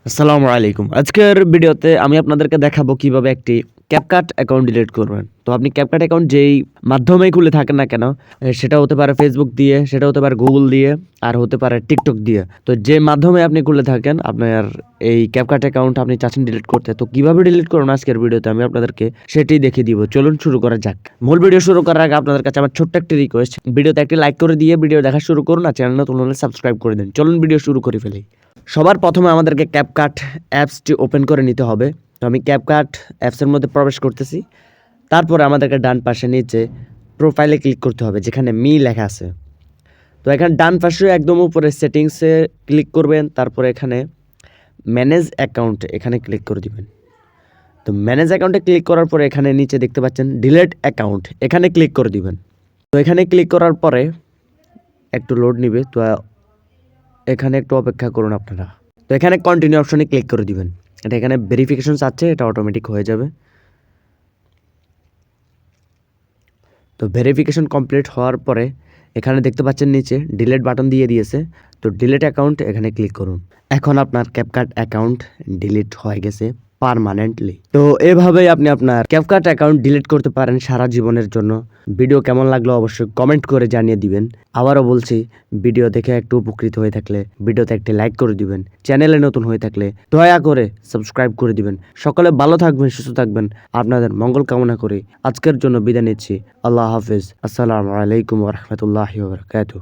আসসালামু আলাইকুম। আজকের ভিডিওতে আমি আপনাদেরকে দেখাবো কিভাবে একটি CapCut অ্যাকাউন্ট ডিলিট করবেন। তো আপনি CapCut অ্যাকাউন্ট যেই মাধ্যমেই খুলে থাকেন না কেন, সেটা হতে পারে Facebook দিয়ে, সেটা হতে পারে Google দিয়ে, আর হতে পারে TikTok দিয়ে। তো যে মাধ্যমে আপনি খুলে থাকেন, আপনার এই CapCut অ্যাকাউন্ট আপনি চাচ্ছেন ডিলিট করতে। তো কিভাবে ডিলিট করবেন আজকের ভিডিওতে আমি আপনাদেরকে সেটাই দেখিয়ে দিব। চলুন শুরু করা যাক। মূল ভিডিও শুরু করার আগে আপনাদের কাছে আমার ছোট্ট একটি রিকোয়েস্ট, ভিডিওতে একটি লাইক করে দিয়ে ভিডিও দেখা শুরু করুন, আর চ্যানেল নতুন হলে সাবস্ক্রাইব করে দিন। চলুন ভিডিও শুরু করে ফেলি। সবার প্রথমে আমাদেরকে CapCut অ্যাপসটি ওপেন করে নিতে হবে। তো আমি CapCut অ্যাপসের মধ্যে প্রবেশ করতেছি। তারপরে আমাদেরকে ডান পাশে নিচে প্রোফাইলে ক্লিক করতে হবে, যেখানে মি লেখা আছে। তো এখানে ডান পাশে একদম উপরে সেটিংসে ক্লিক করবেন। তারপরে এখানে ম্যানেজ অ্যাকাউন্ট, এখানে ক্লিক করে দিবেন। তো ম্যানেজ অ্যাকাউন্টে ক্লিক করার পরে এখানে নিচে দেখতে পাচ্ছেন ডিলিট অ্যাকাউন্ট, এখানে ক্লিক করে দিবেন। তো এখানে ক্লিক করার পরে একটু লোড নিবে, তো এখানে একটু অপেক্ষা করুন আপনারা। তো এখানে কন্টিনিউ অপশনে ক্লিক করে দিবেন। এটা এখানে ভেরিফিকেশন চাচ্ছে, এটা অটোমেটিক হয়ে যাবে। তো ভেরিফিকেশন কমপ্লিট হওয়ার পরে এখানে দেখতে পাচ্ছেন নিচে ডিলিট বাটন দিয়ে দিয়েছে। তো ডিলিট অ্যাকাউন্ট এখানে ক্লিক করুন। এখন আপনার CapCut অ্যাকাউন্ট ডিলিট হয়ে গেছে পার্মানেন্টলি। তো এভাবেই আপনি আপনার CapCut অ্যাকাউন্ট ডিলিট করতে পারেন সারা জীবনের জন্য। ভিডিও কেমন লাগলো অবশ্যই কমেন্ট করে জানিয়ে দিবেন। আবারও বলছি, ভিডিও দেখে একটু উপকৃত হয়ে থাকলে ভিডিওতে একটি লাইক করে দিবেন। চ্যানেলে নতুন হয়ে থাকলে দয়া করে সাবস্ক্রাইব করে দিবেন। সকলে ভালো থাকবেন, সুস্থ থাকবেন, আপনাদের মঙ্গল কামনা করে আজকের জন্য বিদায় নিচ্ছি। আল্লাহ হাফেজ। আসসালামু আলাইকুম ওয়া রাহমাতুল্লাহি ওয়া বারাকাতুহু।